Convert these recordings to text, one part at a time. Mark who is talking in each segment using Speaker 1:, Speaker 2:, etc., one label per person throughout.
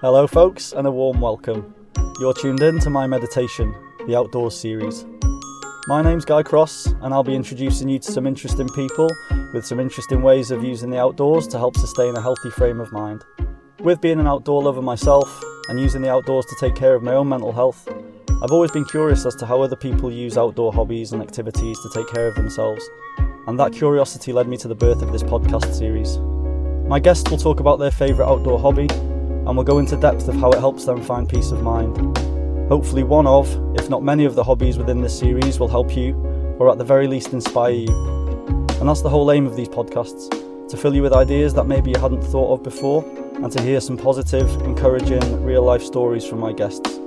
Speaker 1: Hello folks, and a warm welcome. You're tuned in to my meditation, the Outdoors series. My name's Guy Cross, and I'll be introducing you to some interesting people with some interesting ways of using the outdoors to help sustain a healthy frame of mind. With being an outdoor lover myself, and using the outdoors to take care of my own mental health, I've always been curious as to how other people use outdoor hobbies and activities to take care of themselves, and that curiosity led me to the birth of this podcast series. My guests will talk about their favourite outdoor hobby, and we'll go into depth of how it helps them find peace of mind. Hopefully one of, if not many of the hobbies within this series will help you, or at the very least inspire you. And that's the whole aim of these podcasts, to fill you with ideas that maybe you hadn't thought of before, and to hear some positive, encouraging, real-life stories from my guests.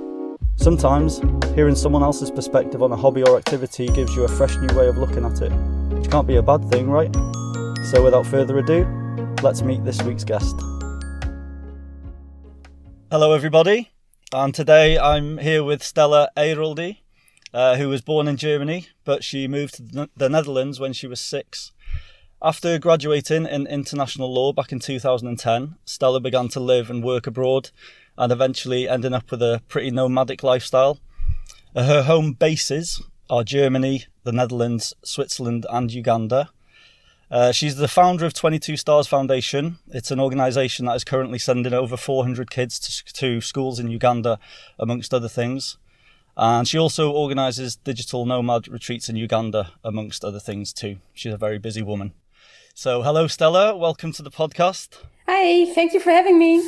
Speaker 1: Sometimes, hearing someone else's perspective on a hobby or activity gives you a fresh new way of looking at it, which can't be a bad thing, right? So without further ado, let's meet this week's guest. Hello everybody, and today I'm here with Stella Eiroldi, who was born in Germany, but she moved to the Netherlands when she was 6. After graduating in international law back in 2010, Stella began to live and work abroad, and eventually ending up with a pretty nomadic lifestyle. Her home bases are Germany, the Netherlands, Switzerland and Uganda. She's the founder of 22 Stars Foundation. It's an organisation that is currently sending over 400 kids to schools in Uganda, amongst other things. And she also organises digital nomad retreats in Uganda, amongst other things too. She's a very busy woman. So hello Stella, welcome to the podcast.
Speaker 2: Hi, thank you for having me.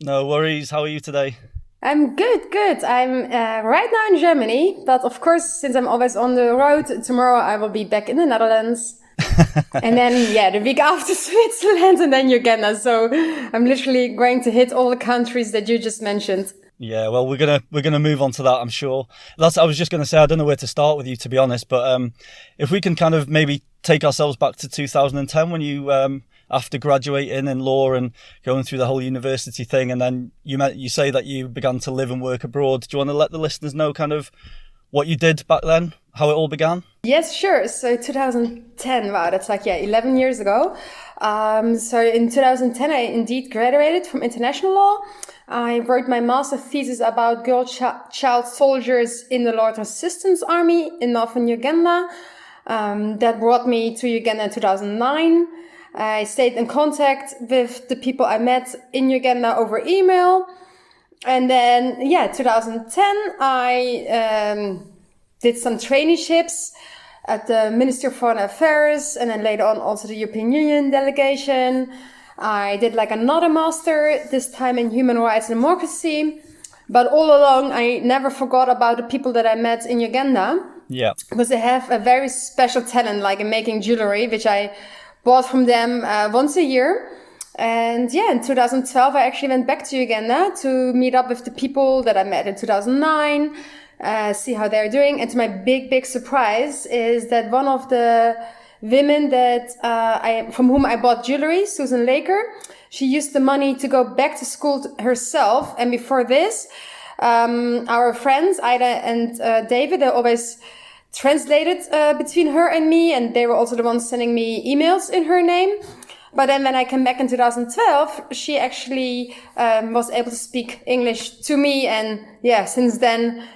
Speaker 1: No worries, how are you today?
Speaker 2: I'm good. I'm right now in Germany, but of course, since I'm always on the road, tomorrow I will be back in the Netherlands. And then, the week after Switzerland and then Uganda. So I'm literally going to hit all the countries that you just mentioned.
Speaker 1: Yeah, well, we're gonna move on to that, I'm sure. I was just gonna say, I don't know where to start with you, to be honest, but if we can kind of maybe take ourselves back to 2010 when you after graduating in law and going through the whole university thing, and then you say that you began to live and work abroad. Do you want to let the listeners know kind of what you did back then, how it all began?
Speaker 2: Yes, sure. So 2010, wow, that's 11 years ago. So in 2010, I indeed graduated from international law. I wrote my master thesis about girl-child soldiers in the Lord Resistance Army in northern Uganda. That brought me to Uganda in 2009. I stayed in contact with the people I met in Uganda over email. And then, 2010, I did some traineeships at the Ministry of Foreign Affairs, and then later on also the European Union delegation. I did another master, this time in human rights and democracy. But all along, I never forgot about the people that I met in Uganda.
Speaker 1: Yeah.
Speaker 2: Because they have a very special talent, in making jewelry, which I bought from them once a year. And in 2012, I actually went back to Uganda to meet up with the people that I met in 2009, see how they're doing. And to my big surprise is that one of the women that from whom I bought jewelry, Susan Laker, she used the money to go back to school herself. And before this, our friends, Ida and David, they always translated between her and me, and they were also the ones sending me emails in her name. But then when I came back in 2012, she actually was able to speak English to me. And since then,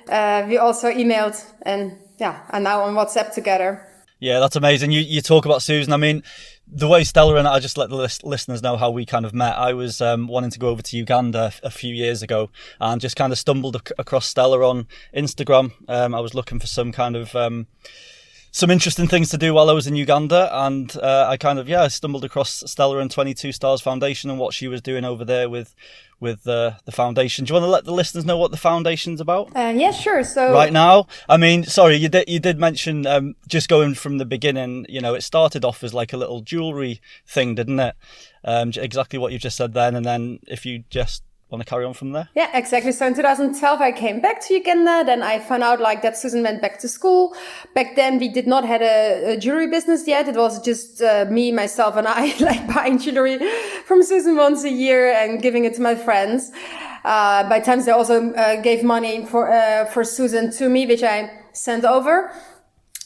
Speaker 2: we also emailed and are now on WhatsApp together.
Speaker 1: Yeah, that's amazing. You talk about Susan. I mean, the way Stella and I, just let the listeners know how we kind of met. I was wanting to go over to Uganda a few years ago and just kind of stumbled across Stella on Instagram. I was looking for some kind of some interesting things to do while I was in Uganda, and I stumbled across Stella and 22 Stars Foundation and what she was doing over there with the foundation. Do you want to let the listeners know what the foundation's about?
Speaker 2: Yeah, sure. So
Speaker 1: right now, I mean, sorry, you did mention just going from the beginning. It started off as like a little jewelry thing, didn't it? Exactly what you just said then, and then if you just want to carry on from there?
Speaker 2: Yeah, exactly. So in 2012, I came back to Uganda. Then I found out that Susan went back to school. Back then, we did not have a jewelry business yet. It was just me, myself, and I buying jewelry from Susan once a year and giving it to my friends. By times, they also gave money for Susan to me, which I sent over.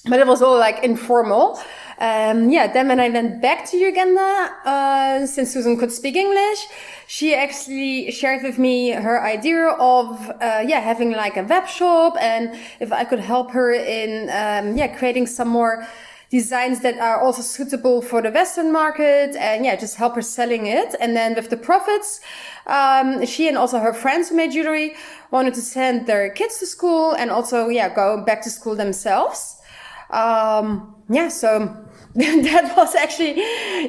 Speaker 2: But it was all informal. Then when I went back to Uganda, since Susan could speak English, she actually shared with me her idea of having like a web shop, and if I could help her in creating some more designs that are also suitable for the Western market, and just help her selling it. And then with the profits, she and also her friends who made jewelry wanted to send their kids to school and also go back to school themselves. So that was actually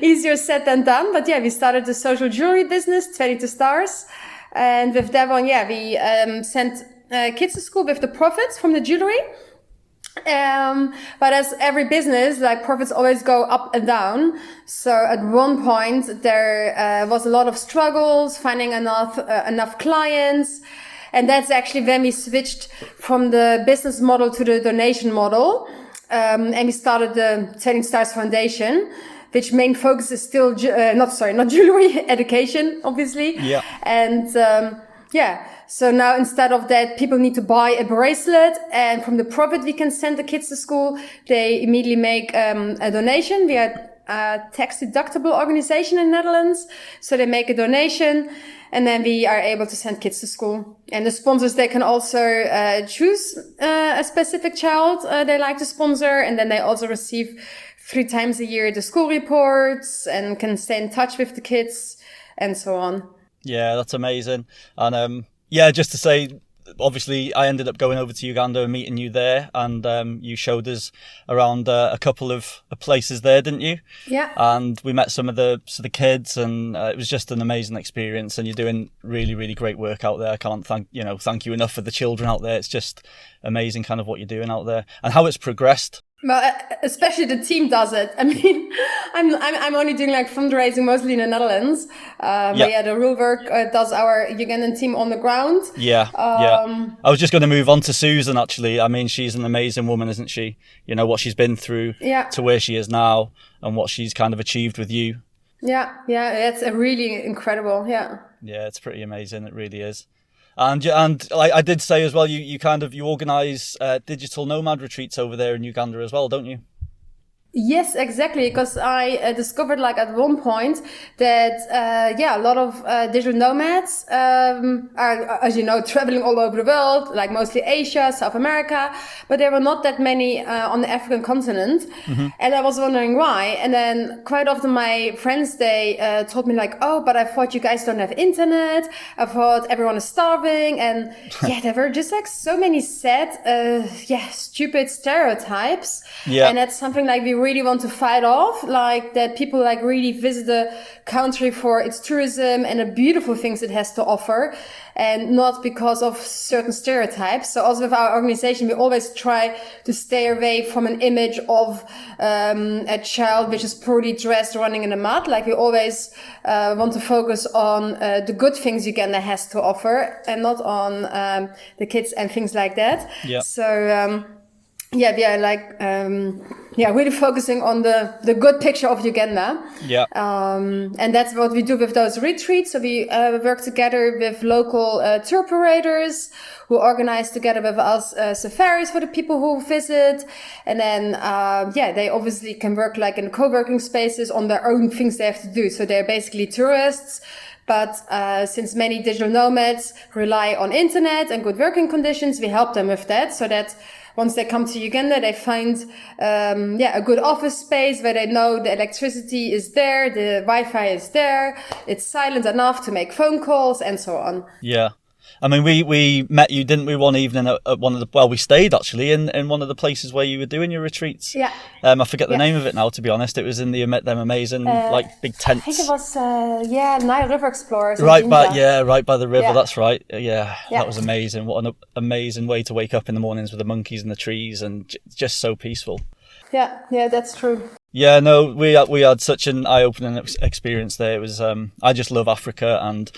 Speaker 2: easier said than done. But we started the social jewelry business, 22 Stars. And with that one, we sent kids to school with the profits from the jewelry. But as every business, like profits always go up and down. So at one point there was a lot of struggles finding enough clients. And that's actually when we switched from the business model to the donation model. And we started the 22 Stars Foundation, which main focus is still, not jewelry, education, obviously.
Speaker 1: Yeah.
Speaker 2: And, so now instead of that, people need to buy a bracelet, and from the profit we can send the kids to school. They immediately make a donation. We are a tax deductible organization in the Netherlands. So they make a donation, and then we are able to send kids to school. And the sponsors, they can also choose a specific child they like to sponsor, and then they also receive 3 times a year the school reports and can stay in touch with the kids and so on.
Speaker 1: Yeah, that's amazing. And just to say, obviously I ended up going over to Uganda and meeting you there, and you showed us around a couple of places there, didn't you?
Speaker 2: Yeah.
Speaker 1: And we met some of the kids, and it was just an amazing experience. And you're doing really, really great work out there. I can't thank you enough for the children out there. It's just amazing kind of what you're doing out there and how it's progressed.
Speaker 2: Well, especially the team does it. I mean, I'm only doing like fundraising mostly in the Netherlands. But the real work does our Ugandan team on the ground.
Speaker 1: Yeah. I was just going to move on to Susan, actually. I mean, she's an amazing woman, isn't she? You know, what she's been through to where she is now and what she's kind of achieved with you. Yeah,
Speaker 2: it's a really incredible. Yeah,
Speaker 1: it's pretty amazing. It really is. And like I did say as well, you organise digital nomad retreats over there in Uganda as well, don't you?
Speaker 2: Yes, exactly. Because I discovered like at one point that, a lot of digital nomads are, as you know, traveling all over the world, like mostly Asia, South America, but there were not that many on the African continent. Mm-hmm. And I was wondering why. And then quite often my friends, they told me like, oh, but I thought you guys don't have internet. I thought everyone is starving. And there were just like so many sad, stupid stereotypes. Yeah. And that's something like we really want to fight off, like that people like really visit the country for its tourism and the beautiful things it has to offer, and not because of certain stereotypes. So also with our organization, we always try to stay away from an image of a child which is poorly dressed running in the mud. Like we always want to focus on the good things Uganda has to offer, and not on the kids and things like that. Yeah. So we are like really focusing on the good picture of Uganda. Yeah. And that's what we do with those retreats. So we work together with local tour operators who organize together with us safaris for the people who visit. And then they obviously can work like in co-working spaces on their own things they have to do. So they're basically tourists. But since many digital nomads rely on internet and good working conditions, we help them with that, so that once they come to Uganda, they find a good office space where they know the electricity is there, the Wi-Fi is there, it's silent enough to make phone calls, and so on.
Speaker 1: Yeah. I mean, we met you, didn't we, one evening at one of the... Well, we stayed, actually, in one of the places where you were doing your retreats. Yeah. I forget the name of it now, to be honest. It was in them amazing, big tents.
Speaker 2: I think it was, Nile River Explorers.
Speaker 1: Right by the river, that's right. Yeah, that was amazing. What an amazing way to wake up in the mornings with the monkeys in the trees, and just so peaceful.
Speaker 2: Yeah, that's true.
Speaker 1: Yeah, no, we had such an eye-opening experience there. It was I just love Africa, and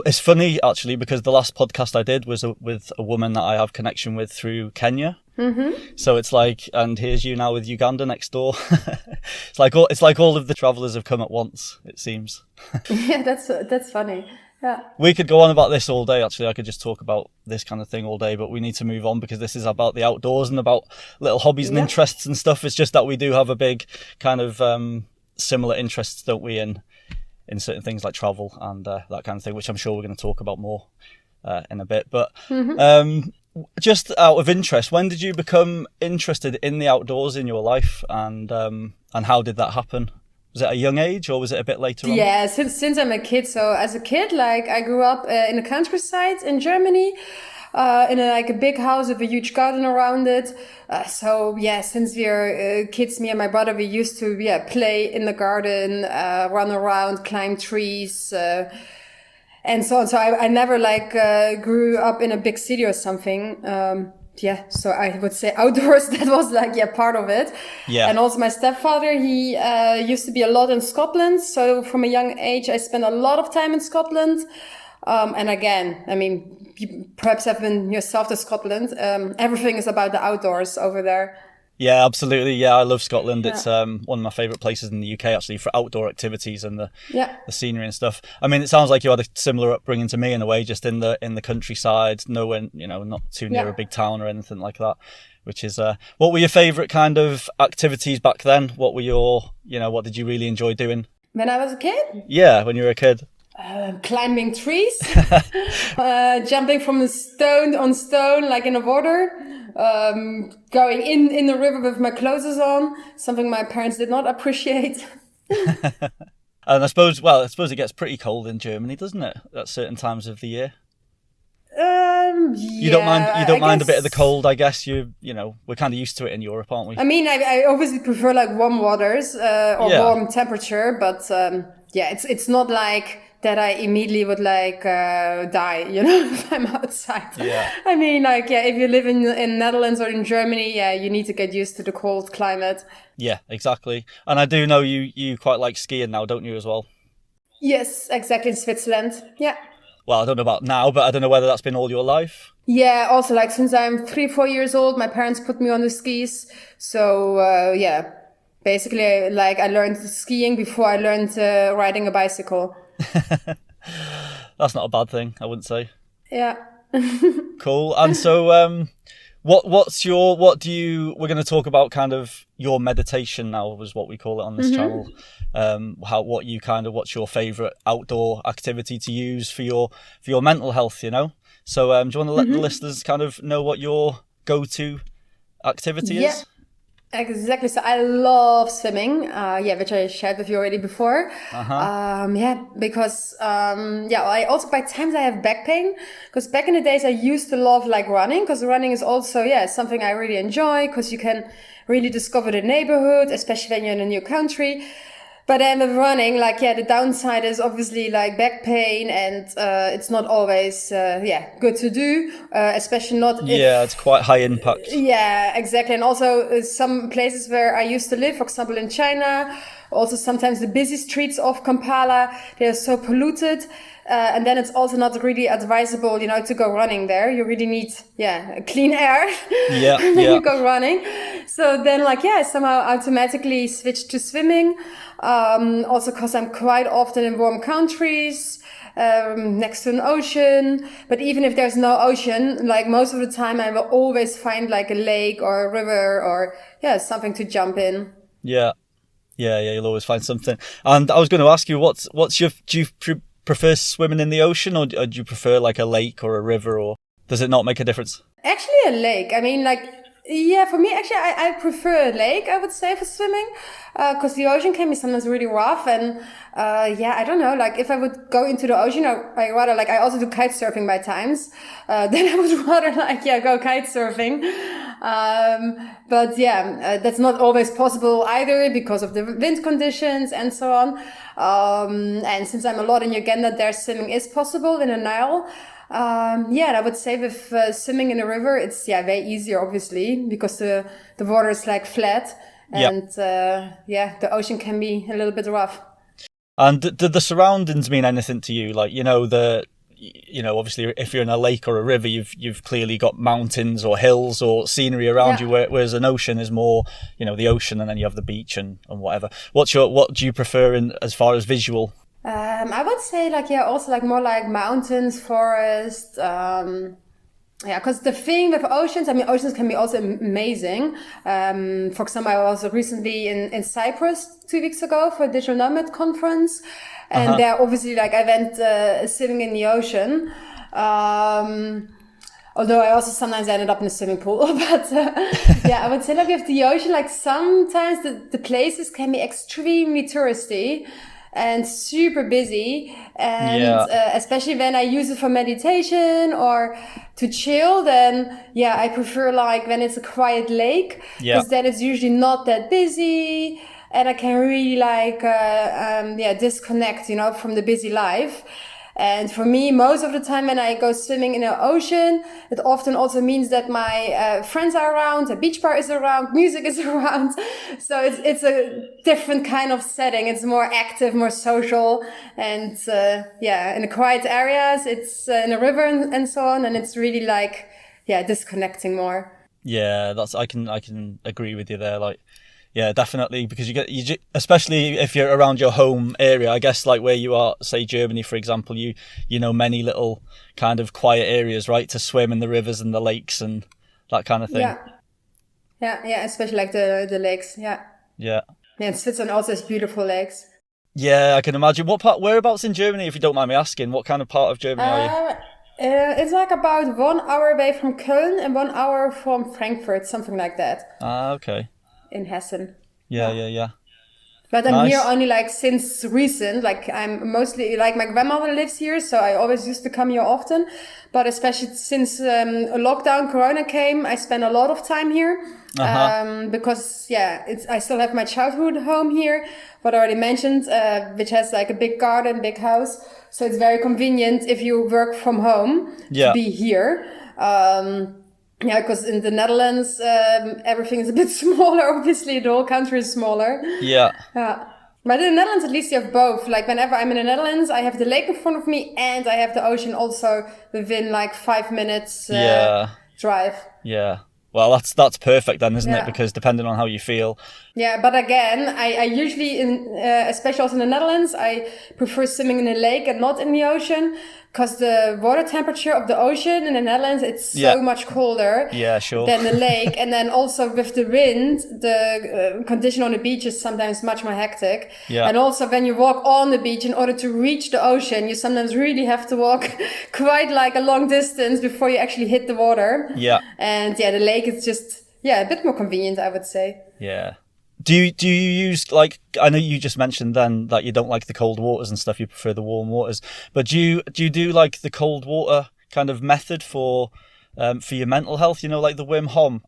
Speaker 1: it's funny actually because the last podcast I did was with a woman that I have connection with through Kenya. Mm-hmm. So it's like, and here's you now with Uganda next door. It's like all of the travellers have come at once, it seems.
Speaker 2: Yeah, that's funny. Yeah.
Speaker 1: We could go on about this all day, actually. I could just talk about this kind of thing all day, but we need to move on because this is about the outdoors and about little hobbies and interests and stuff. It's just that we do have a big kind of similar interests, don't we, in certain things like travel and that kind of thing, which I'm sure we're going to talk about more in a bit. But just out of interest, when did you become interested in the outdoors in your life, and how did that happen? Was it at a young age, or was it a bit later on?
Speaker 2: Yeah, since I'm a kid. So as a kid, like I grew up in the countryside in Germany, in a big house with a huge garden around it. So yeah, since we were kids, me and my brother, we used to play in the garden, run around, climb trees, and so on. So I never grew up in a big city or something. So I would say outdoors, that was part of it.
Speaker 1: Yeah.
Speaker 2: And also my stepfather, he used to be a lot in Scotland. So from a young age, I spent a lot of time in Scotland. And again, I mean, you perhaps have been yourself to Scotland. Everything is about the outdoors over there.
Speaker 1: Yeah, absolutely. Yeah, I love Scotland. Yeah. It's one of my favourite places in the UK, actually, for outdoor activities and the scenery and stuff. I mean, it sounds like you had a similar upbringing to me in a way, just in the countryside, nowhere, not too near a big town or anything like that. Which is, what were your favourite kind of activities back then? What were your, what did you really enjoy doing?
Speaker 2: When I was a kid?
Speaker 1: Yeah, when you were a kid.
Speaker 2: Climbing trees, jumping from stone on stone, like in the water, going in the river with my clothes on, something my parents did not appreciate.
Speaker 1: And I suppose it gets pretty cold in Germany, doesn't it, at certain times of the year? You don't mind a bit of the cold, I guess. We're kind of used to it in Europe, aren't we?
Speaker 2: I mean, I obviously prefer warm waters or warm temperature, but it's not like that I immediately would die, if I'm outside.
Speaker 1: Yeah.
Speaker 2: I mean, if you live in Netherlands or in Germany, you need to get used to the cold climate.
Speaker 1: Yeah, exactly. And I do know you quite like skiing now, don't you, as well?
Speaker 2: Yes, exactly, in Switzerland. Yeah.
Speaker 1: Well, I don't know about now, but I don't know whether that's been all your life.
Speaker 2: Yeah, also since I'm 3-4 years old, my parents put me on the skis. So basically I learned skiing before I learned riding a bicycle.
Speaker 1: That's not a bad thing, I wouldn't say.
Speaker 2: Yeah.
Speaker 1: Cool. And so we're going to talk about kind of your meditation now, is what we call it on this channel. What's your favorite outdoor activity to use for your mental health, So do you want to let the listeners kind of know what your go-to activity is?
Speaker 2: Exactly. So I love swimming, which I shared with you already before. Because I also by times I have back pain, because back in the days I used to love running, because running is also something I really enjoy, because you can really discover the neighborhood, especially when you're in a new country. But then with running, the downside is obviously back pain, and it's not always good to do, especially not if...
Speaker 1: Yeah, it's quite high impact.
Speaker 2: Yeah, exactly. And also some places where I used to live, for example, in China, also sometimes the busy streets of Kampala, they are so polluted. And then it's also not really advisable, to go running there. You really need, clean air when you go running. So then I somehow automatically switched to swimming. Also because I'm quite often in warm countries, next to an ocean. But even if there's no ocean, most of the time I will always find a lake or a river or something to jump in.
Speaker 1: Yeah, you'll always find something. And I was going to ask you, do you prefer swimming in the ocean, or do you prefer a lake or a river, or does it not make a difference?
Speaker 2: Actually, a lake. I mean, for me, actually, I prefer a lake, I would say, for swimming, because the ocean can be sometimes really rough, and I don't know, if I would go into the ocean, I rather, I also do kite surfing by times, then I would rather, go kite surfing. But that's not always possible either because of the wind conditions and so on. And since I'm a lot in Uganda, there swimming is possible in the Nile. And I would say with swimming in a river, it's way easier, obviously, because the water is flat, and the ocean can be a little bit rough.
Speaker 1: And did the surroundings mean anything to you? Obviously, if you're in a lake or a river, you've clearly got mountains or hills or scenery around you, whereas an ocean is more, the ocean, and then you have the beach and whatever. What do you prefer as far as visual?
Speaker 2: I would say like, yeah, also like more like mountains, forest. Yeah, because the thing with oceans, I mean, oceans can be also amazing. For example, I was recently in Cyprus 2 weeks ago for a digital nomad conference. And there, obviously, like I went swimming in the ocean. Although I also sometimes ended up in a swimming pool. But yeah, I would say like with the ocean, like sometimes the places can be extremely touristy and super busy. And especially when I use it for meditation or to chill, then yeah, I prefer like when it's a quiet lake, because then it's usually not that busy. And I can really like, disconnect, from the busy life. And for me, most of the time when I go swimming in the ocean, it often also means that my friends are around, a beach bar is around, music is around. So it's a different kind of setting. It's more active, more social. And in the quiet areas, it's in a river and so on. And it's really like, disconnecting more.
Speaker 1: Yeah, I can agree with you there. Like, yeah, definitely, because especially if you're around your home area, I guess, like where you are, say Germany, for example, you know many little kind of quiet areas, right, to swim in the rivers and the lakes and that kind of thing.
Speaker 2: Yeah, especially like the lakes. Yeah, and Switzerland also has beautiful lakes.
Speaker 1: Yeah, I can imagine. Whereabouts in Germany, if you don't mind me asking, what kind of part of Germany are you?
Speaker 2: It's like about 1 hour away from Köln and 1 hour from Frankfurt, something like that.
Speaker 1: Ah, okay.
Speaker 2: In Hessen.
Speaker 1: Yeah.
Speaker 2: But I'm
Speaker 1: Nice.
Speaker 2: here only like since recent. Like I'm mostly like my grandmother lives here, so I always used to come here often. But especially since lockdown, Corona came, I spend a lot of time here. Because I still have my childhood home here, what I already mentioned, which has like a big garden, big house. So it's very convenient if you work from home to be here. Yeah, because in the Netherlands, everything is a bit smaller. Obviously, the whole country is smaller.
Speaker 1: Yeah.
Speaker 2: But in the Netherlands, at least you have both. Like whenever I'm in the Netherlands, I have the lake in front of me and I have the ocean also within like 5 minutes drive.
Speaker 1: Yeah. Well, that's perfect then, isn't it? Because depending on how you feel.
Speaker 2: Yeah, but again, I usually, especially also in the Netherlands, I prefer swimming in the lake and not in the ocean, because the water temperature of the ocean in the Netherlands, it's so much colder than the lake. And then also with the wind, the condition on the beach is sometimes much more hectic.
Speaker 1: Yeah.
Speaker 2: And also when you walk on the beach, in order to reach the ocean, you sometimes really have to walk quite like a long distance before you actually hit the water.
Speaker 1: Yeah.
Speaker 2: And the lake is just, a bit more convenient, I would say.
Speaker 1: Yeah. Do you use, like, I know you just mentioned then that you don't like the cold waters and stuff, you prefer the warm waters, but do you do like the cold water kind of method for your mental health, like the Wim Hof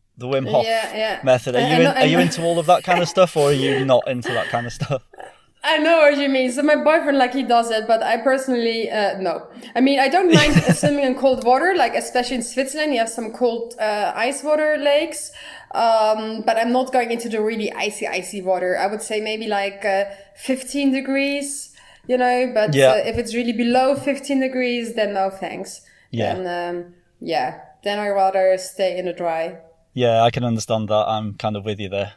Speaker 1: method? Are you into all of that kind of stuff, or are you not into that kind of stuff?
Speaker 2: I know what you mean. So my boyfriend, like, he does it, but I personally, no. I mean, I don't mind swimming in cold water, like, especially in Switzerland, you have some cold ice water lakes. But I'm not going into the really icy water. I would say maybe like 15 degrees, but if it's really below 15 degrees, then no thanks.
Speaker 1: Yeah.
Speaker 2: Then I'd rather stay in the dry.
Speaker 1: Yeah, I can understand that. I'm kind of with you there.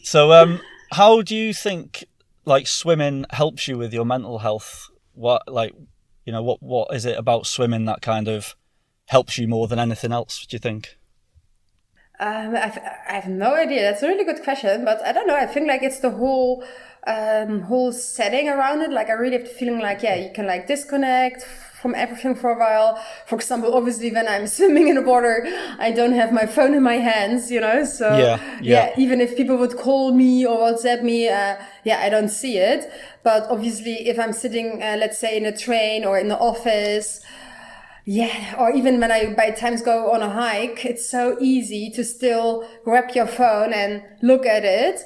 Speaker 1: So, how do you think, like, swimming helps you with your mental health? What is it about swimming that kind of helps you more than anything else, do you think?
Speaker 2: I have no idea. That's a really good question, but I don't know. I think like it's the whole setting around it. Like I really have the feeling like, you can like disconnect from everything for a while. For example, obviously when I'm swimming in the water, I don't have my phone in my hands, so even if people would call me or WhatsApp me, I don't see it. But obviously if I'm sitting, let's say in a train or in the office, or even when I by times go on a hike, it's so easy to still grab your phone and look at it.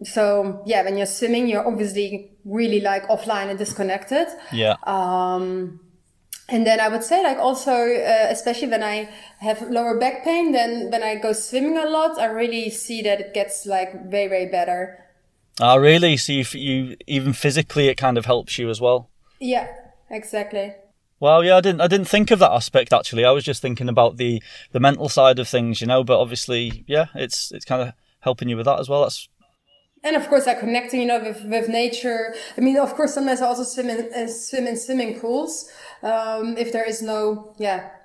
Speaker 2: So when you're swimming, you're obviously really like offline and disconnected.
Speaker 1: Yeah.
Speaker 2: And then I would say like also, especially when I have lower back pain, then when I go swimming a lot, I really see that it gets like way, way better.
Speaker 1: Oh, really? So you even physically, it kind of helps you as well?
Speaker 2: Yeah, exactly.
Speaker 1: Well, yeah, I didn't think of that aspect actually. I was just thinking about the mental side of things, but obviously, it's kind of helping you with that as well.
Speaker 2: And of course, like connecting, with nature. I mean, of course, sometimes I also swim in swimming pools, if there is no,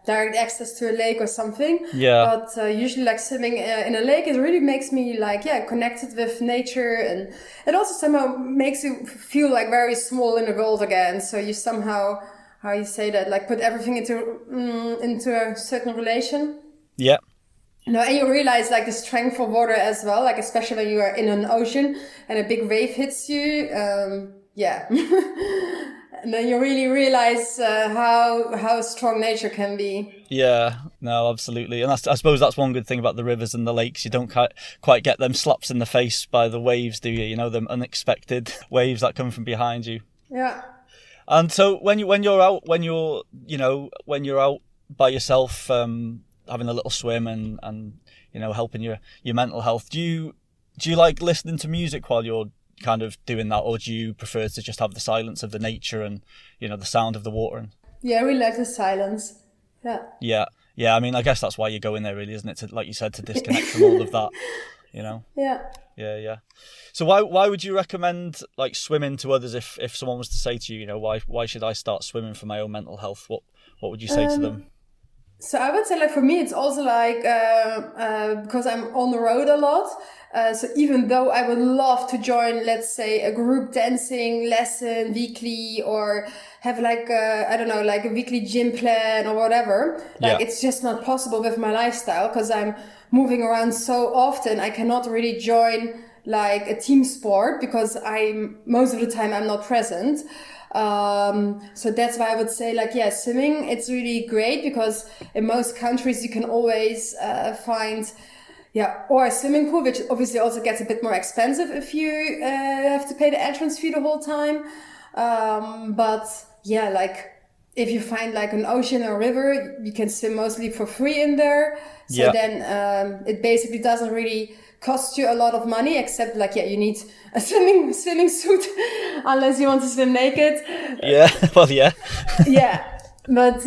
Speaker 2: direct access to a lake or something.
Speaker 1: Yeah.
Speaker 2: But usually, like swimming in a lake, it really makes me like, connected with nature, and it also somehow makes you feel like very small in the world again. So you somehow, how you say that, like put everything into a certain relation.
Speaker 1: Yeah.
Speaker 2: No, and you realize like the strength of water as well, like especially when you are in an ocean and a big wave hits you. And then you really realize how strong nature can be.
Speaker 1: Yeah, no, absolutely. And I suppose that's one good thing about the rivers and the lakes. You don't quite get them slaps in the face by the waves, do you? You know, them unexpected waves that come from behind you.
Speaker 2: Yeah.
Speaker 1: And so when you're out by yourself, having a little swim and helping your mental health, do you like listening to music while you're kind of doing that, or do you prefer to just have the silence of the nature and the sound of the water?
Speaker 2: Yeah, we like the silence.
Speaker 1: Yeah. I mean, I guess that's why you go in there, really, isn't it? To, like you said, to disconnect from all of that. Yeah. So why would you recommend like swimming to others if someone was to say to you, why should I start swimming for my own mental health? What would you say to them?
Speaker 2: So I would say, like, for me, it's also like, because I'm on the road a lot. So even though I would love to join, let's say, a group dancing lesson weekly, or have like, like a weekly gym plan or whatever, like it's just not possible with my lifestyle, because I'm moving around so often. I cannot really join like a team sport because most of the time I'm not present. So that's why I would say, like, swimming, it's really great, because in most countries you can always find or a swimming pool, which obviously also gets a bit more expensive if you have to pay the entrance fee the whole time. But like if you find like an ocean or river, you can swim mostly for free in there. So then it basically doesn't really cost you a lot of money, except like you need a swimming suit unless you want to swim naked. But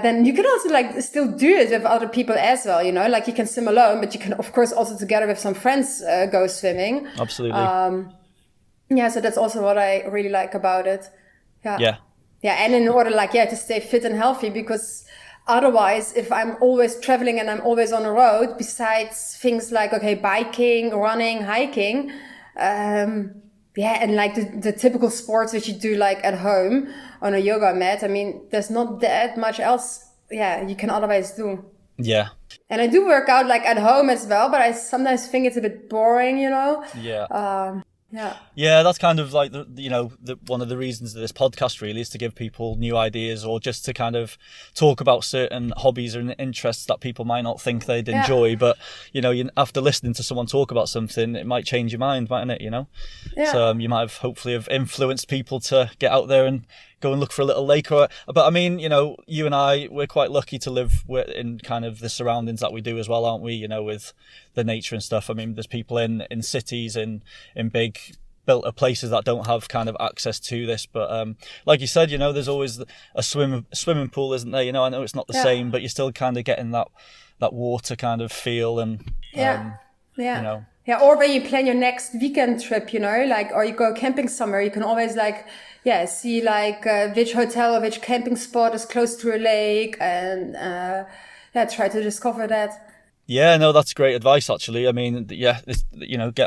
Speaker 2: then you can also like still do it with other people as well, like you can swim alone, but you can of course also together with some friends go swimming.
Speaker 1: Absolutely.
Speaker 2: So that's also what I really like about it. And in order to stay fit and healthy, because otherwise, if I'm always traveling and I'm always on the road, besides things like, biking, running, hiking, and like the typical sports which you do like at home on a yoga mat, I mean, there's not that much else, you can otherwise do.
Speaker 1: Yeah.
Speaker 2: And I do work out like at home as well, but I sometimes think it's a bit boring,
Speaker 1: Yeah, that's kind of like the one of the reasons of this podcast really is to give people new ideas, or just to kind of talk about certain hobbies or interests that people might not think they'd enjoy, but after listening to someone talk about something, it might change your mind, mightn't it? So you might have hopefully have influenced people to get out there and go and look for a little lake. But I mean, you and I, we're quite lucky to live in kind of the surroundings that we do as well, aren't we? With the nature and stuff. I mean, there's people in cities, in big built up places that don't have kind of access to this. But like you said, there's always a swimming pool, isn't there? I know it's not the same, but you're still kind of getting that water kind of feel and
Speaker 2: or when you plan your next weekend trip, or you go camping somewhere, you can always see which hotel or which camping spot is close to a lake, and try to discover that.
Speaker 1: Yeah, no, that's great advice, actually. I mean, get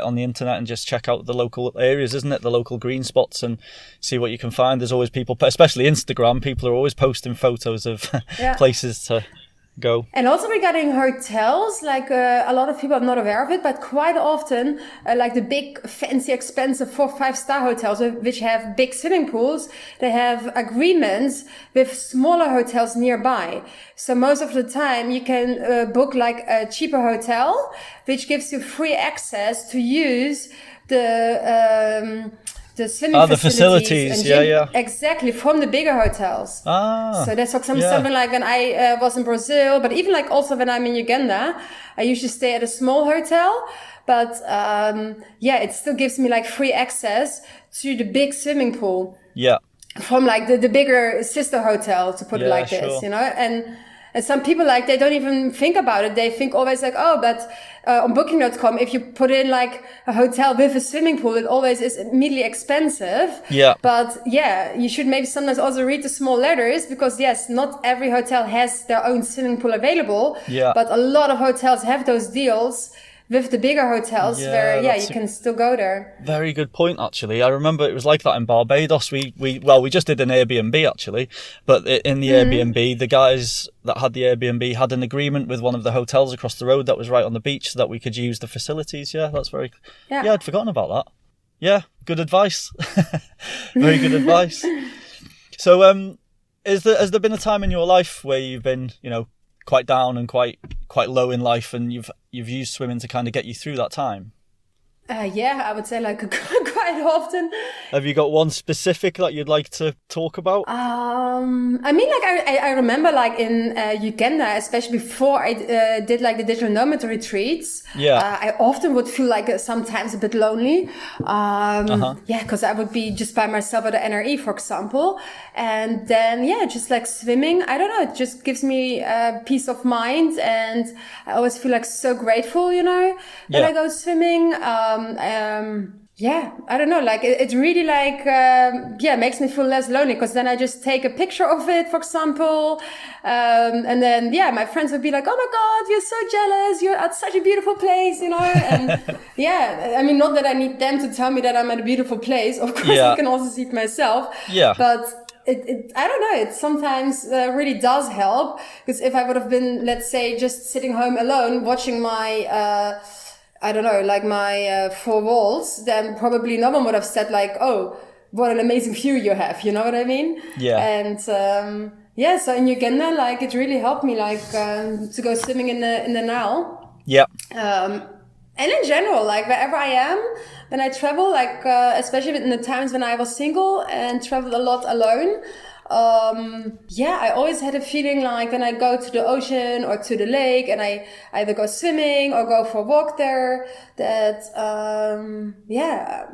Speaker 1: on the internet and just check out the local areas, isn't it? The local green spots, and see what you can find. There's always people, especially Instagram, people are always posting photos of places to go.
Speaker 2: And also regarding hotels, like a lot of people are not aware of it, but quite often, like the big, fancy, expensive 4-5-star hotels, which have big swimming pools, they have agreements with smaller hotels nearby. So most of the time, you can book like a cheaper hotel, which gives you free access to use the swimming
Speaker 1: facilities,
Speaker 2: exactly, from the bigger hotels. So that's something like when I was in Brazil, but even like also when I'm in Uganda, I usually stay at a small hotel, but it still gives me like free access to the big swimming pool.
Speaker 1: Yeah.
Speaker 2: From like the bigger sister hotel, to put it like this, and And some people, like, they don't even think about it. They think always like, oh, but on booking.com, if you put in like a hotel with a swimming pool, it always is immediately expensive.
Speaker 1: Yeah.
Speaker 2: But yeah, you should maybe sometimes also read the small letters, because yes, not every hotel has their own swimming pool available.
Speaker 1: Yeah.
Speaker 2: But a lot of hotels have those deals with the bigger hotels where, you can still go there.
Speaker 1: Very good point, actually. I remember it was like that in Barbados. We just did an Airbnb, actually. But in the Airbnb, the guys that had the Airbnb had an agreement with one of the hotels across the road that was right on the beach so that we could use the facilities. Yeah, that's very... Yeah, I'd forgotten about that. Yeah, good advice. Very good advice. So, has there been a time in your life where you've been, quite down and quite low in life, and you've used swimming to kind of get you through that time?
Speaker 2: I would say like quite often.
Speaker 1: Have you got one specific that you'd like to talk about?
Speaker 2: I mean, like I remember like in Uganda, especially before I did like the digital nomad retreats. I often would feel like sometimes a bit lonely. Because I would be just by myself at the NRE, for example, and then just like swimming. I don't know, it just gives me peace of mind, and I always feel like so grateful, that I go swimming. I don't know, like it really like makes me feel less lonely, because then I just take a picture of it, for example, and then my friends would be like, oh my god, you're so jealous, you're at such a beautiful place, and I mean, not that I need them to tell me that I'm at a beautiful place, of course. I can also see it myself, but it I don't know, it sometimes really does help, because if I would have been, let's say, just sitting home alone watching my I don't know, like my four walls, then probably no one would have said like, oh, what an amazing view you have. You know what I mean?
Speaker 1: Yeah.
Speaker 2: And so in Uganda, like it really helped me like to go swimming in the Nile.
Speaker 1: Yeah.
Speaker 2: And in general, like wherever I am, when I travel, like especially in the times when I was single and traveled a lot alone, I always had a feeling like when I go to the ocean or to the lake and I either go swimming or go for a walk there, that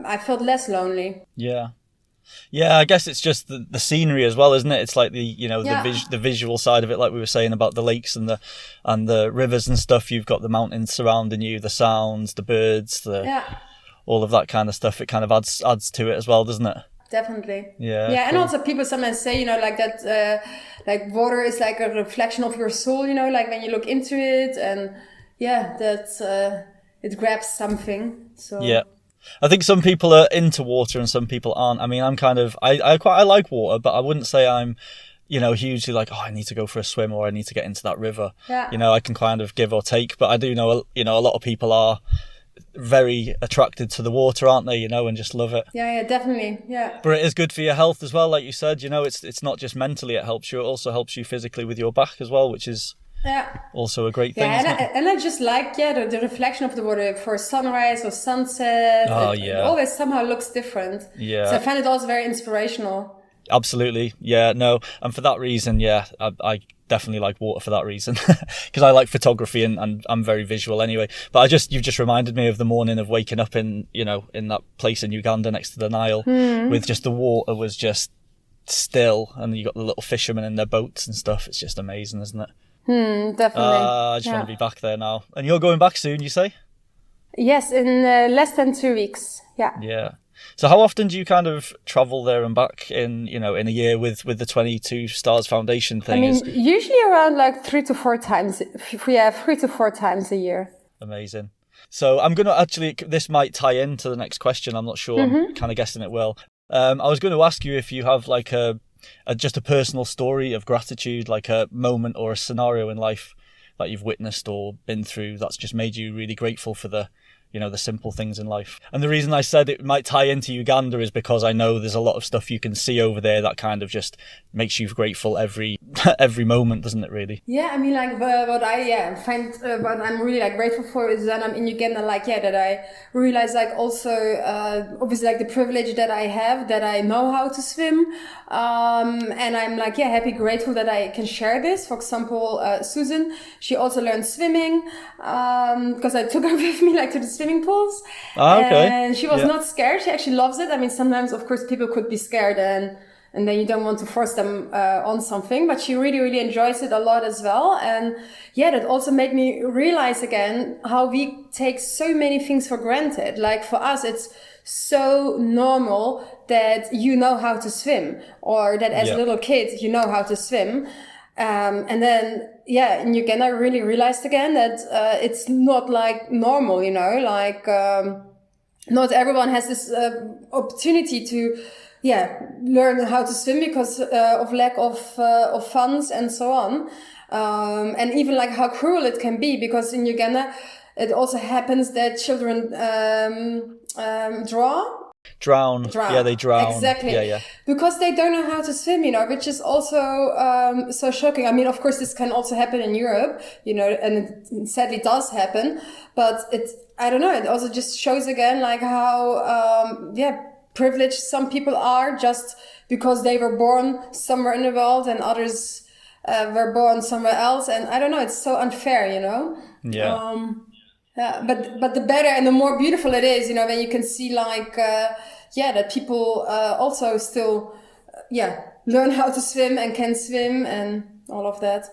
Speaker 2: I felt less lonely.
Speaker 1: Yeah, I guess it's just the scenery as well, isn't it? It's like the visual side of it, like we were saying about the lakes and the rivers and stuff. You've got the mountains surrounding you, the sounds, the birds, all of that kind of stuff. It kind of adds to it as well, doesn't it?
Speaker 2: Definitely.
Speaker 1: Yeah.
Speaker 2: Cool. And also people sometimes say, like that, like water is like a reflection of your soul, like when you look into it, and that it grabs something. So
Speaker 1: yeah. I think some people are into water and some people aren't. I mean, I'm kind of, I like water, but I wouldn't say I'm, hugely like, oh, I need to go for a swim or I need to get into that river.
Speaker 2: Yeah.
Speaker 1: I can kind of give or take, but I do know, a lot of people are very attracted to the water, aren't they, and just love it.
Speaker 2: Yeah, definitely. Yeah.
Speaker 1: But it is good for your health as well, like you said, it's not just mentally it helps you, it also helps you physically with your back as well, which is also a great thing.
Speaker 2: And I just like the reflection of the water for sunrise or sunset. It always somehow looks different.
Speaker 1: Yeah.
Speaker 2: So I find it also very inspirational.
Speaker 1: Absolutely. Yeah, no. And for that reason, I definitely like water for that reason, because I like photography and I'm very visual anyway. But you've just reminded me of the morning of waking up in that place in Uganda next to the Nile, with just the water was just still, and you got the little fishermen in their boats and stuff. It's just amazing, isn't it?
Speaker 2: Definitely.
Speaker 1: I just want to be back there now. And you're going back soon, you say?
Speaker 2: Yes, in less than 2 weeks.
Speaker 1: Yeah. So how often do you kind of travel there and back in a year with the 22 Stars Foundation thing?
Speaker 2: I mean, usually around like 3 to 4 times. We have 3 to 4 times a year.
Speaker 1: Amazing. So I'm going to this might tie into the next question. I'm not sure. I'm kind of guessing it will. I was going to ask you if you have like just a personal story of gratitude, like a moment or a scenario in life that you've witnessed or been through that's just made you really grateful for the simple things in life. And the reason I said it might tie into Uganda is because I know there's a lot of stuff you can see over there that kind of just makes you grateful every moment, doesn't it, really?
Speaker 2: Yeah, I mean, like what I find what I'm really like grateful for is that I'm in Uganda, like that I realize like also obviously like the privilege that I have, that I know how to swim, and I'm like happy, grateful that I can share this. For example, Susan, she also learned swimming because I took her with me like to the swimming pools.
Speaker 1: Okay.
Speaker 2: And she was not scared. She actually loves it. I mean, sometimes, of course, people could be scared, and and then you don't want to force them on something, but she really, really enjoys it a lot as well. And yeah, that also made me realize again how we take so many things for granted. Like for us, it's so normal that you know how to swim, or that as a little kid, you know how to swim. And then, yeah, in Uganda, I really realized again that it's not like normal, you know, like not everyone has this opportunity to learn how to swim because of lack of funds and so on. And even like how cruel it can be, because in Uganda, it also happens that children drown.
Speaker 1: Yeah, they drown.
Speaker 2: Exactly.
Speaker 1: Yeah.
Speaker 2: Because they don't know how to swim, you know, which is also so shocking. I mean, of course, this can also happen in Europe, you know, and it sadly does happen. But I don't know, it also just shows again like how, privileged some people are just because they were born somewhere in the world and others were born somewhere else. And I don't know, it's so unfair, you know?
Speaker 1: Yeah.
Speaker 2: But the better and the more beautiful it is, you know, when you can see like, that people also still, learn how to swim and can swim and all of that.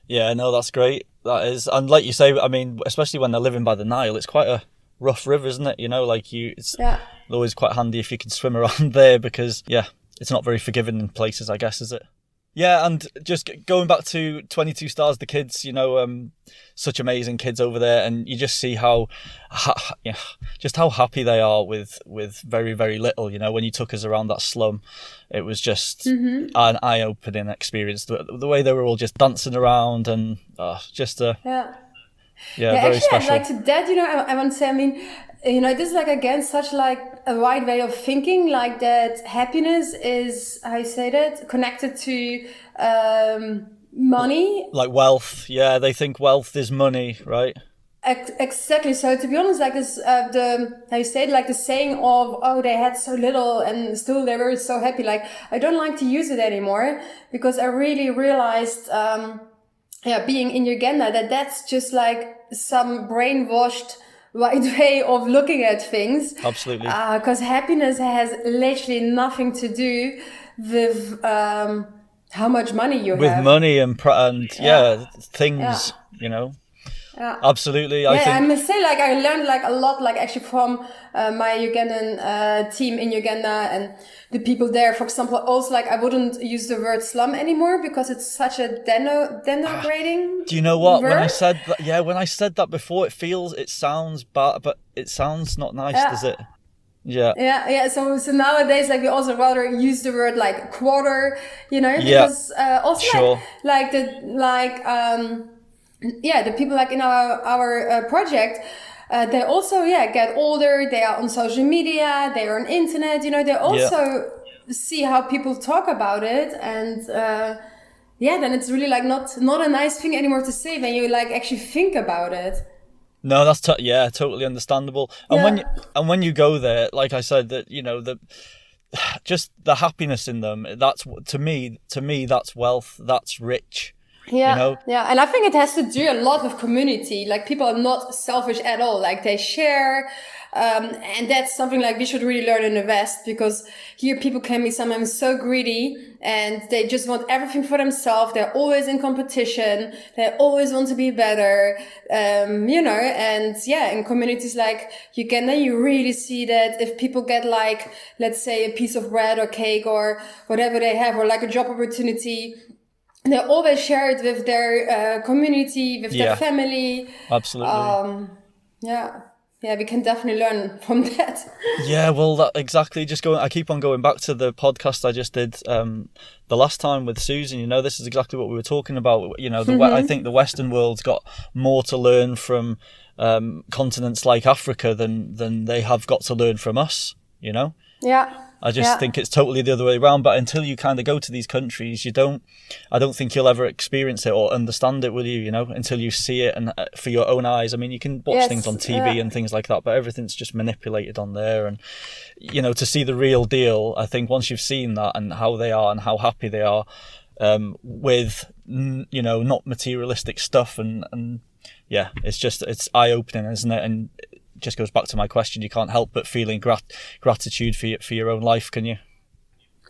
Speaker 1: Yeah, no, that's great. That is. And like you say, I mean, especially when they're living by the Nile, it's quite a rough river, isn't it? You know, like it's always quite handy if you can swim around there because, it's not very forgiving in places, I guess, is it? Yeah, and just going back to 22 Stars, the kids, you know, such amazing kids over there, and you just see just how happy they are with very, very little. You know, when you took us around that slum, it was just an eye-opening experience. The way they were all just dancing around and very
Speaker 2: actually,
Speaker 1: special.
Speaker 2: I'd like to that, you know, I want to say, I mean, you know, this is like, again, such like a wide way of thinking, like that happiness is, how you say that, connected to money.
Speaker 1: Like wealth. Yeah, they think wealth is money, right?
Speaker 2: Exactly. So to be honest, like this, how you say it, like the saying of, oh, they had so little and still they were so happy. Like, I don't like to use it anymore because I really realized, being in Uganda, that's just like some brainwashed right way of looking at things.
Speaker 1: Absolutely.
Speaker 2: Because happiness has literally nothing to do with how much money you have.
Speaker 1: With money and things, you know.
Speaker 2: Yeah.
Speaker 1: Absolutely. I
Speaker 2: must say, like, I learned like a lot, like actually from my Ugandan team in Uganda and the people there. For example, also like I wouldn't use the word slum anymore because it's such a denigrating.
Speaker 1: Do you know what?
Speaker 2: word.
Speaker 1: When I said that before, it sounds bad, but it sounds not nice, does it? Yeah.
Speaker 2: Yeah. So nowadays, like we also rather use the word like quarter, you know, because also
Speaker 1: sure.
Speaker 2: the people like in our project, they also get older. They are on social media. They are on internet. You know, they also see how people talk about it, and then it's really like not a nice thing anymore to say when you like actually think about it.
Speaker 1: No, that's totally understandable. And when you go there, like I said, that you know just the happiness in them. That's to me that's wealth. That's rich.
Speaker 2: Yeah,
Speaker 1: you know?
Speaker 2: Yeah, and I think it has to do a lot with community. Like people are not selfish at all. Like they share, and that's something like we should really learn in the West, because here people can be sometimes so greedy and they just want everything for themselves. They're always in competition. They always want to be better, you know. And in communities like Uganda, you really see that if people get like, let's say, a piece of bread or cake or whatever they have, or like a job opportunity, they always share it with their community, with their family.
Speaker 1: Absolutely.
Speaker 2: We can definitely learn from that.
Speaker 1: Yeah, well, exactly. I keep on going back to the podcast I just did the last time with Susan. You know, this is exactly what we were talking about. You know, I think the Western world's got more to learn from continents like Africa than they have got to learn from us. You know.
Speaker 2: Yeah.
Speaker 1: I just think it's totally the other way around. But until you kind of go to these countries, I don't think you'll ever experience it or understand it, will you? You know, until you see it and for your own eyes. I mean, you can watch things on TV and things like that, but everything's just manipulated on there. And, you know, to see the real deal, I think once you've seen that and how they are and how happy they are with, you know, not materialistic stuff and it's eye-opening, isn't it? And just goes back to my question. You can't help but feeling gratitude for your own life, can you?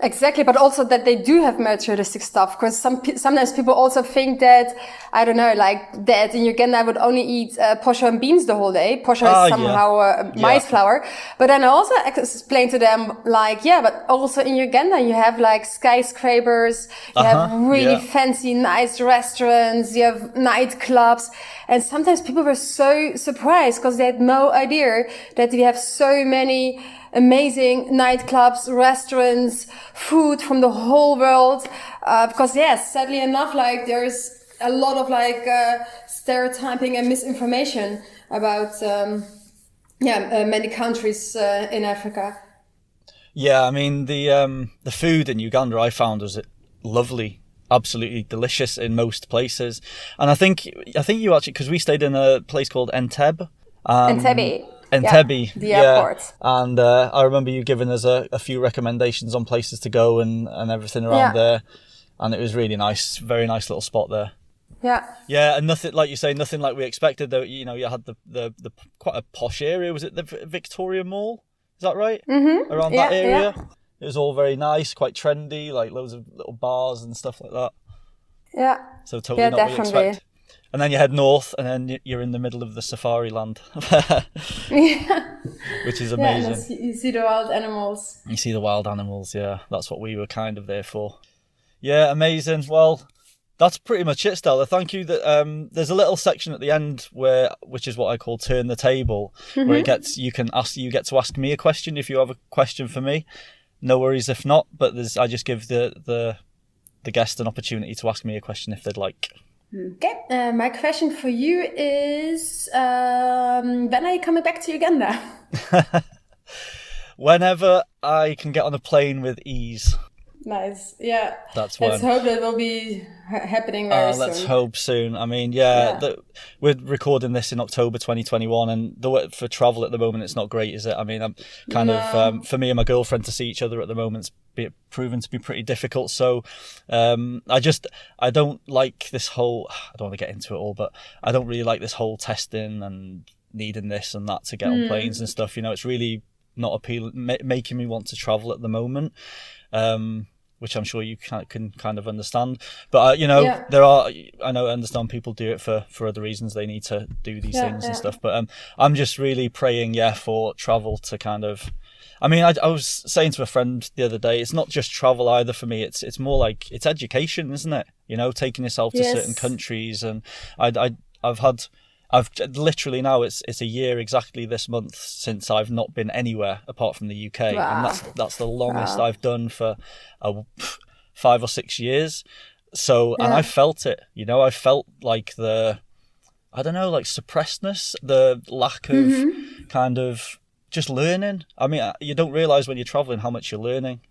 Speaker 2: Exactly, but also that they do have materialistic stuff. Because sometimes people also think that, I don't know, like that in Uganda I would only eat posho and beans the whole day. Posho is somehow maize flour. But then I also explain to them, like, yeah, but also in Uganda you have like skyscrapers, you have really fancy, nice restaurants, you have nightclubs. And sometimes people were so surprised because they had no idea that we have so many amazing nightclubs, restaurants, food from the whole world. Because yes, sadly enough, like there's a lot of like stereotyping and misinformation about many countries in Africa.
Speaker 1: Yeah, I mean the food in Uganda I found was lovely, absolutely delicious in most places, and I think you actually, because we stayed in a place called Entebbe. Entebbe,
Speaker 2: the airport.
Speaker 1: And I remember you giving us a few recommendations on places to go and everything around there, and it was really nice, very nice little spot there. Yeah, and nothing, like you say, nothing like we expected. Though, you know, you had the quite a posh area. Was it the Victoria Mall? Is that right?
Speaker 2: Mm-hmm.
Speaker 1: Around that area, it was all very nice, quite trendy, like loads of little bars and stuff like that.
Speaker 2: Yeah.
Speaker 1: So totally not what you expect. And then you head north, and then you're in the middle of the safari land, which is amazing.
Speaker 2: You see the wild animals.
Speaker 1: You see the wild animals, yeah. That's what we were kind of there for. Yeah, amazing. Well, that's pretty much it, Stella. Thank you. That there's a little section at the end which is what I call turn the table, where you get to ask me a question if you have a question for me. No worries if not, but I just give the guest an opportunity to ask me a question if they'd like.
Speaker 2: Okay, my question for you is, when are you coming back to Uganda?
Speaker 1: Whenever I can get on a plane with ease.
Speaker 2: Nice, yeah.
Speaker 1: That's when.
Speaker 2: Let's hope that will be happening very soon.
Speaker 1: Let's hope soon. I mean, we're recording this in October 2021, and for travel at the moment, it's not great, is it? I mean, I'm kind of for me and my girlfriend to see each other at the moment, it's proven to be pretty difficult. So, I don't like this whole. I don't want to get into it all, but I don't really like this whole testing and needing this and that to get on planes and stuff. You know, it's really not appealing, making me want to travel at the moment. Which I'm sure you can kind of understand. But, I understand people do it for other reasons. They need to do these things and stuff. But I'm just really praying, for travel to kind of... I mean, I was saying to a friend the other day, it's not just travel either for me. It's more like, it's education, isn't it? You know, taking yourself to certain countries. And I've literally now it's a year exactly this month since I've not been anywhere apart from the UK, and that's the longest I've done for 5 or 6 years. So and I felt it, I felt like like suppressedness, the lack of kind of just learning. I mean, you don't realize when you're traveling how much you're learning,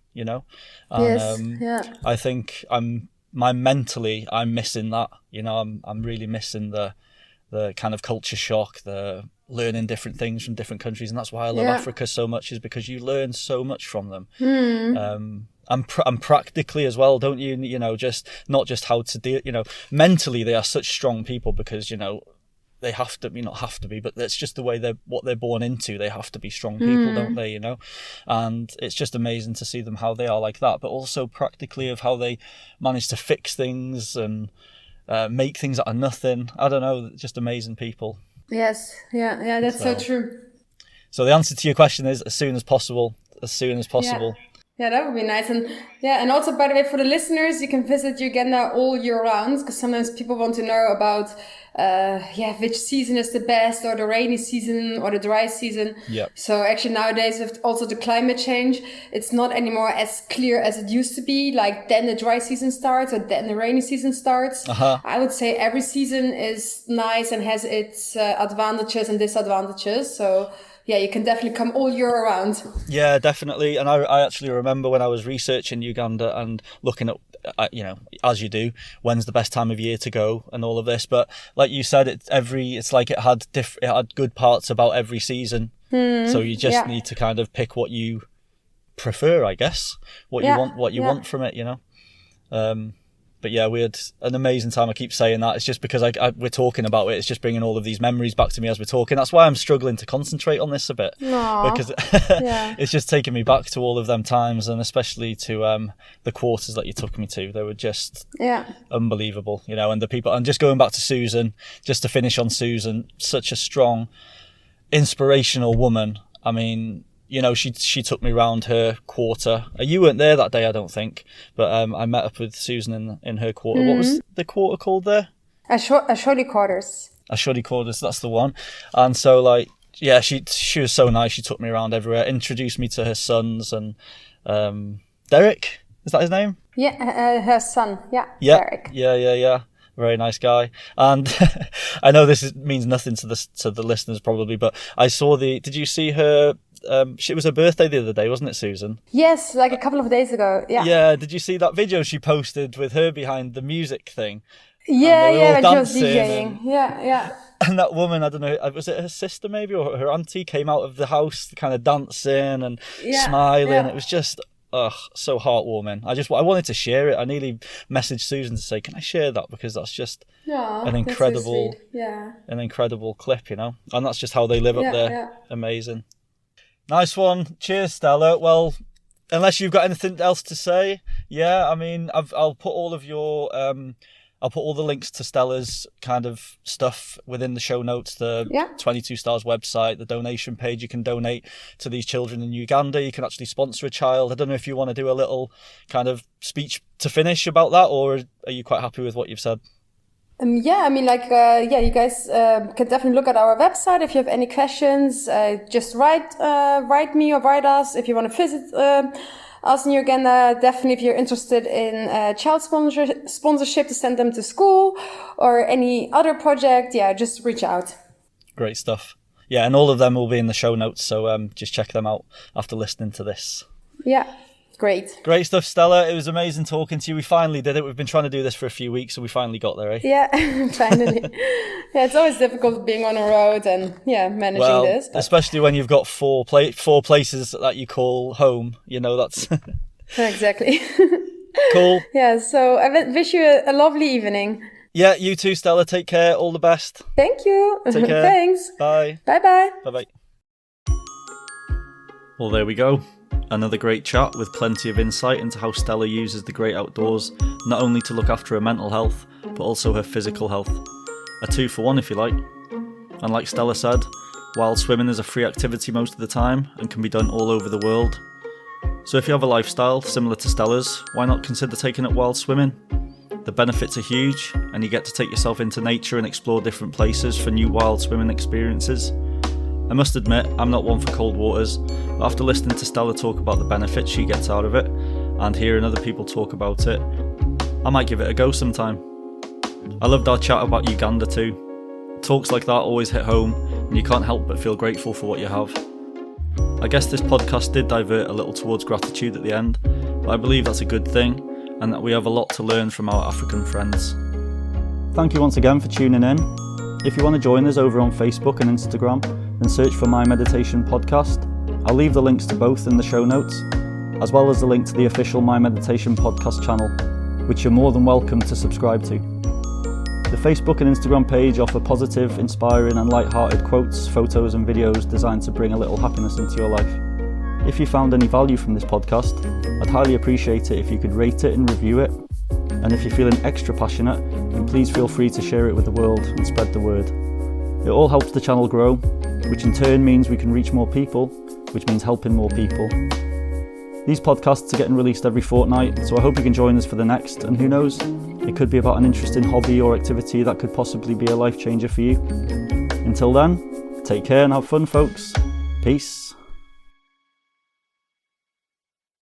Speaker 1: And, I think I'm mentally missing that. I'm really missing the kind of culture shock, the learning different things from different countries. And that's why I love Africa so much, is because you learn so much from them. And practically as well, don't you? Just not just how to deal, mentally they are such strong people because, they have to be, not have to be, but that's just the way what they're born into. They have to be strong people, don't they? And it's just amazing to see them, how they are like that, but also practically of how they manage to fix things and make things out of nothing. I don't know, just amazing people.
Speaker 2: Yes, yeah, that's so true.
Speaker 1: So the answer to your question is as soon as possible.
Speaker 2: Yeah, that would be nice. And also, by the way, for the listeners, you can visit Uganda all year round, because sometimes people want to know about which season is the best, or the rainy season or the dry season.
Speaker 1: Yeah.
Speaker 2: So actually nowadays, with also the climate change, it's not anymore as clear as it used to be. Like then the dry season starts or then the rainy season starts. I would say every season is nice and has its advantages and disadvantages. So yeah, you can definitely come all year around. Yeah,
Speaker 1: definitely. And I actually remember when I was researching Uganda and looking at, as you do, when's the best time of year to go and all of this. But like you said, it's like it had good parts about every season. So you just need to kind of pick what you prefer, I guess, what you want from it, But yeah, we had an amazing time. I keep saying that. It's just because we're talking about it. It's just bringing all of these memories back to me as we're talking. That's why I'm struggling to concentrate on this a bit.
Speaker 2: Aww.
Speaker 1: Because it's just taking me back to all of them times, and especially to the quarters that you took me to. They were just unbelievable, you know, and the people, and just going back to Susan, just to finish on Susan, such a strong, inspirational woman. I mean, you know, she took me round her quarter. You weren't there that day, I don't think, but I met up with Susan in her quarter. Mm-hmm. What was the quarter called there?
Speaker 2: Asholi Quarters.
Speaker 1: Asholi Quarters, that's the one. And so, like, yeah, she was so nice. She took me around everywhere, introduced me to her sons, and Derek, is that his name?
Speaker 2: Yeah, her son. Yeah, Derek.
Speaker 1: Yeah. Very nice guy. And I know this means nothing to the listeners probably, but I saw did you see her? It was her birthday the other day, wasn't it, Susan?
Speaker 2: Yes, like a couple of days ago. Yeah.
Speaker 1: Yeah. Did you see that video she posted with her behind the music thing?
Speaker 2: Yeah, when she was DJing. Yeah.
Speaker 1: And that woman, I don't know, was it her sister maybe or her auntie, came out of the house kind of dancing and smiling. Yeah. It was just so heartwarming. I wanted to share it. I nearly messaged Susan to say, can I share that, because that's just an incredible, an incredible clip, you know. And that's just how they live up there. Yeah. Amazing. Nice one. Cheers, Stella. Well, unless you've got anything else to say, I mean, I'll put all of your I'll put all the links to Stella's kind of stuff within the show notes, the 22 Stars website, the donation page. You can donate to these children in Uganda. You can actually sponsor a child. I don't know if you want to do a little kind of speech to finish about that, or are you quite happy with what you've said?
Speaker 2: I mean, you guys can definitely look at our website. If you have any questions, just write me or write us. If you want to visit us in Uganda, definitely if you're interested in child sponsorship to send them to school or any other project, just reach out.
Speaker 1: Great stuff. Yeah, and all of them will be in the show notes, so just check them out after listening to this.
Speaker 2: Yeah. Great
Speaker 1: stuff, Stella. It was amazing talking to you. We finally did it. We've been trying to do this for a few weeks, so we finally got there, eh?
Speaker 2: Yeah, finally. It's always difficult being on a road and managing this. But...
Speaker 1: especially when you've got four places that you call home. You know, that's
Speaker 2: exactly.
Speaker 1: Cool.
Speaker 2: Yeah. So I wish you a lovely evening.
Speaker 1: Yeah, you too, Stella. Take care. All the best.
Speaker 2: Thank you.
Speaker 1: Take care.
Speaker 2: Thanks.
Speaker 1: Bye.
Speaker 2: Bye-bye.
Speaker 1: Bye-bye. Well, there we go. Another great chat with plenty of insight into how Stella uses the great outdoors, not only to look after her mental health, but also her physical health. A 2-for-1 if you like. And like Stella said, wild swimming is a free activity most of the time and can be done all over the world. So if you have a lifestyle similar to Stella's, why not consider taking up wild swimming? The benefits are huge, and you get to take yourself into nature and explore different places for new wild swimming experiences. I must admit, I'm not one for cold waters, but after listening to Stella talk about the benefits she gets out of it, and hearing other people talk about it, I might give it a go sometime. I loved our chat about Uganda too. Talks like that always hit home, and you can't help but feel grateful for what you have. I guess this podcast did divert a little towards gratitude at the end, but I believe that's a good thing, and that we have a lot to learn from our African friends. Thank you once again for tuning in. If you want to join us over on Facebook and Instagram, then search for My Meditation Podcast. I'll leave the links to both in the show notes, as well as the link to the official My Meditation Podcast channel, which you're more than welcome to subscribe to. The Facebook and Instagram page offer positive, inspiring and light-hearted quotes, photos and videos designed to bring a little happiness into your life. If you found any value from this podcast, I'd highly appreciate it if you could rate it and review it. And if you're feeling extra passionate, then please feel free to share it with the world and spread the word. It all helps the channel grow, which in turn means we can reach more people, which means helping more people. These podcasts are getting released every fortnight, so I hope you can join us for the next, and who knows, it could be about an interesting hobby or activity that could possibly be a life changer for you. Until then, take care and have fun, folks. Peace.